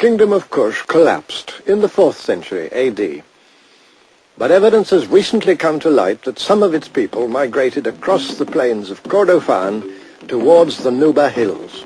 kingdom of Kush collapsed in the 4th century AD. But evidence has recently come to light that some of its people migrated across the plains of Kordofan towards the Nuba hills.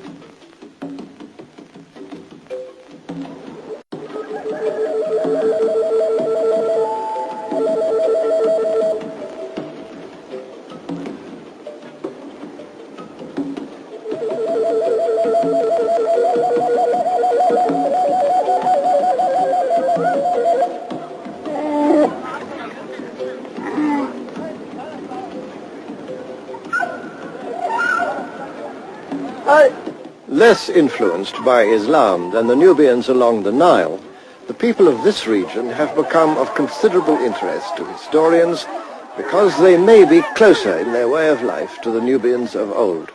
Less influenced by Islam than the Nubians along the Nile, the people of this region have become of considerable interest to historians because they may be closer in their way of life to the Nubians of old.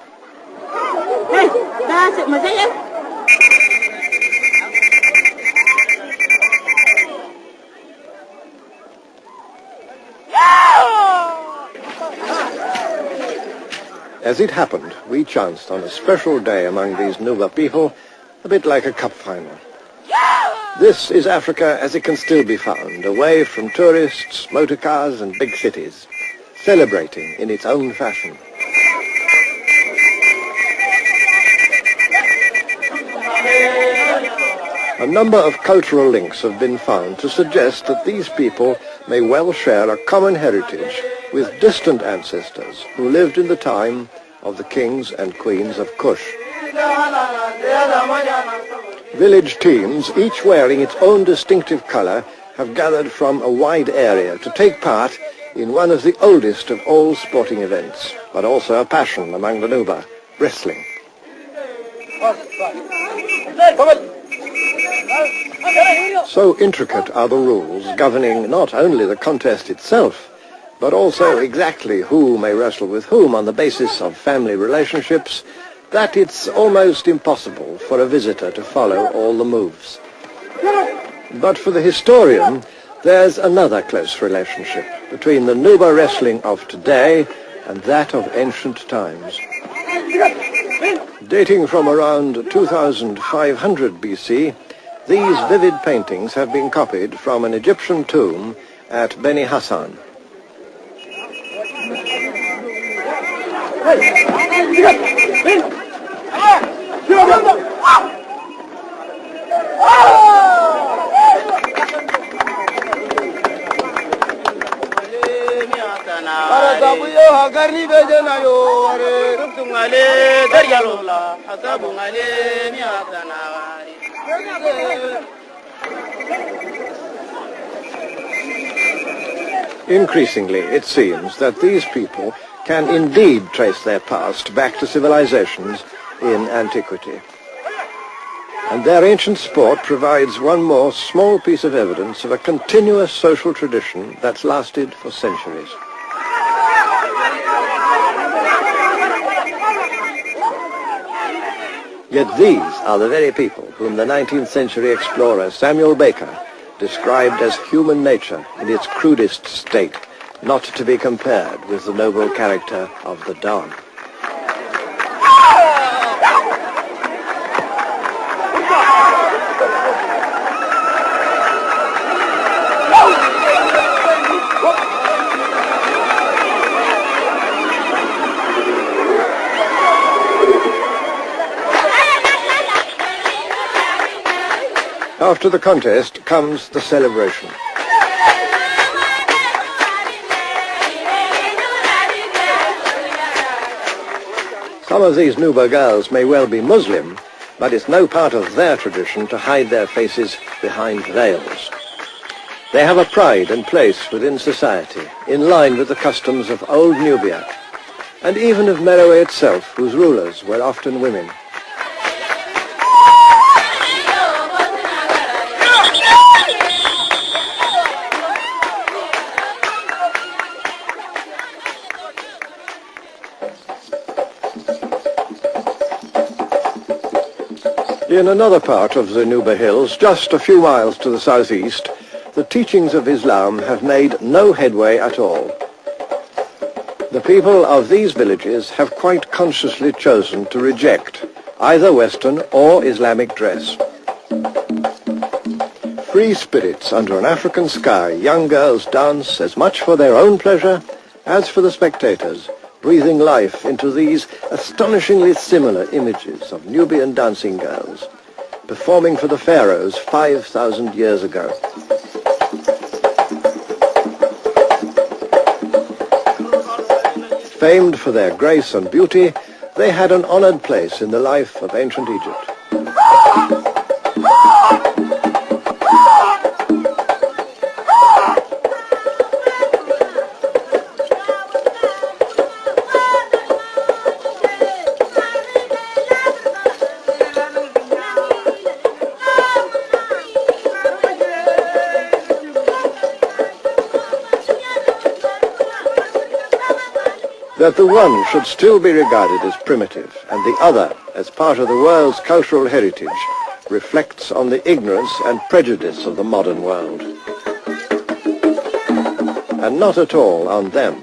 As it happened, we chanced on a special day among these Nuba people, a bit like a cup final. This is Africa as it can still be found, away from tourists, motor cars and big cities, celebrating in its own fashion. A number of cultural links have been found to suggest that these people may well share a common heritage with distant ancestors who lived in the time of the kings and queens of Kush. Village teams, each wearing its own distinctive color, have gathered from a wide area to take part in one of the oldest of all sporting events, but also a passion among the Nuba, wrestling. So intricate are the rules governing not only the contest itself, but also exactly who may wrestle with whom on the basis of family relationships, that it's almost impossible for a visitor to follow all the moves. But for the historian, there's another close relationship between the Nuba wrestling of today and that of ancient times. Dating from around 2500 BC, these vivid paintings have been copied from an Egyptian tomb at Beni Hassan. Increasingly, it seems that these people can indeed trace their past back to civilizations in antiquity. And their ancient sport provides one more small piece of evidence of a continuous social tradition that's lasted for centuries. Yet these are the very people whom the 19th century explorer Samuel Baker described as human nature in its crudest state, not to be compared with the noble character of the dog. After the contest comes the celebration. Some of these Nuba girls may well be Muslim, but it's no part of their tradition to hide their faces behind veils. They have a pride and place within society, in line with the customs of old Nubia, and even of Meroe itself, whose rulers were often women. In another part of the Nuba Hills, just a few miles to the southeast, the teachings of Islam have made no headway at all. The people of these villages have quite consciously chosen to reject either Western or Islamic dress. Free spirits under an African sky, young girls dance as much for their own pleasure as for the spectators, breathing life into these astonishingly similar images of Nubian dancing girls, performing for the pharaohs 5,000 years ago. Famed for their grace and beauty, they had an honored place in the life of ancient Egypt. That the one should still be regarded as primitive and the other as part of the world's cultural heritage reflects on the ignorance and prejudice of the modern world, and not at all on them.